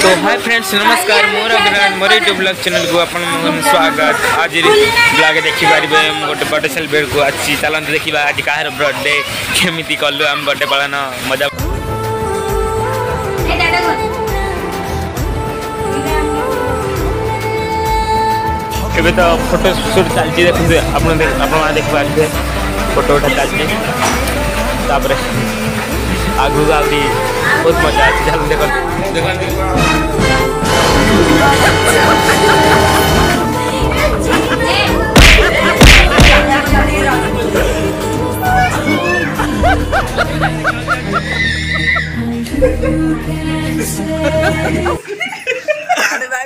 तो hi friends नमस्कार मोर YouTube blog channel को अपन स्वागत। आज ब्लॉग देखि पारे गोटे बर्थडे सेलिब्रेट को अच्छी चलते देखा आज कहार बर्थडे केमी कलु आम बर्थडे पालन मजा एबे तो फोटो शूट चलती देखते आप देख पारे फोटो उठा चलती आगू आगे बहुत मजा अच्छी चल देख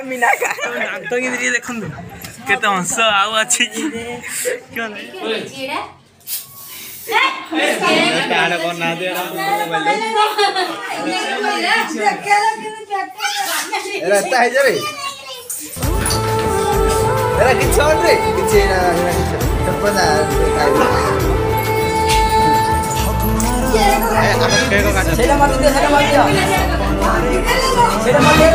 मीना का तो किधर देखन केते हंस आउ अछि क्यों नहीं टाड़ा बना दे रहता है जरे एरा कि छोड़ रे पीछे ना तपना अपन के को काट सेला मत दे सेला मत दे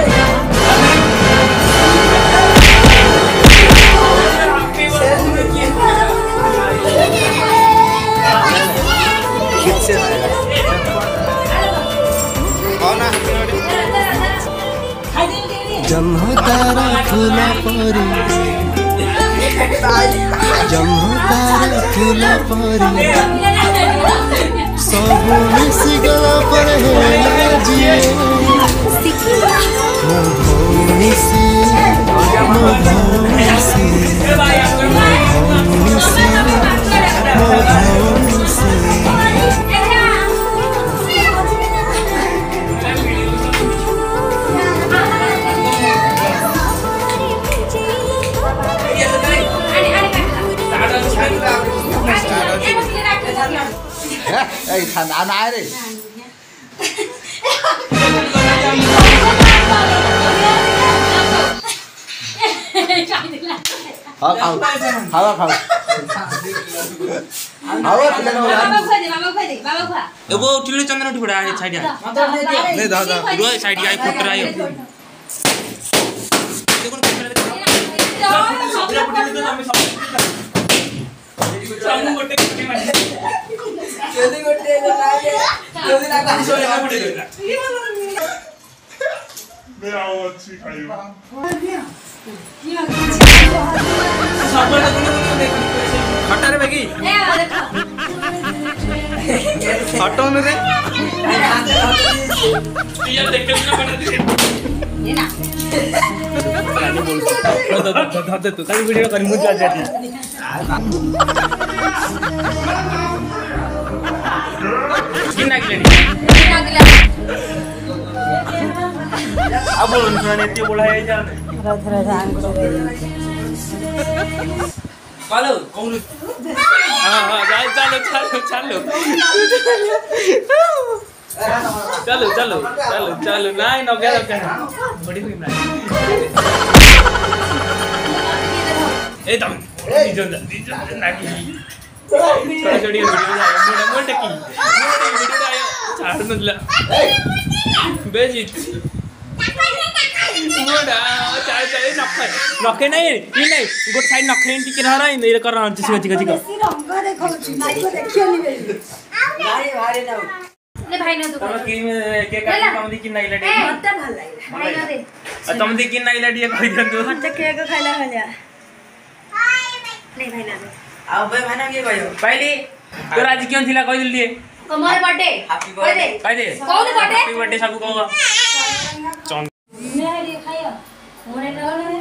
जम्मतारा फूला परी जम्मतारा फूला परी सब मिसी गला पर है जिए मो भौनी से मो भौनी से मो भौनी से मो भौनी से ए खाना ना रे खाओ खाओ खाओ खाओ आओ पिला ना बाबा खा एबो उठिले चंद्र उठी पड़ा है साइड नहीं दा दा रुआ साइड आई फोटो आयो देखो जल्दी गोटे जल्दी ना का सोले का पड़े मैं आओ अच्छी खाइयो हटा रे बेगी हटो न रे ये देख के ना बना दे ये ना गाने बोल दे तू काली वीडियो कर मुझे आ जाती कितना गिले अब बोल उन्होंने इतनी बोला है जान चलो कौन हां चलो चलो चलो चलो चलो नहीं न गया बड़ी हुई ना ए दम दीजन ना की थोड़ा छोड़ी वीडियो आया मोटे की वीडियो आया छाड़ नदला बेजित मोड़ा चाय नखे नहीं ई नहीं गोट साइड नखे टिके रह रहा मेरे कर रहा चिक चिक रंग देखो माइको देखियो नि भाई ना ले भाई ना तम की के काटी तम दी किन नाइला डे मत भल लागे भाई ना दे तम दी किन नाइला डे कहि दंतु मत केक खाइला हलिया ले भाई ना दे आओ भाई ना के कहियो पहले तो आज क्यों थिला कहि दिलिए कमर बर्थडे हैप्पी बर्थडे कहि दे कौन बर्थडे हैप्पी बर्थडे सब को मेरे खाइयो मोरे रहल रे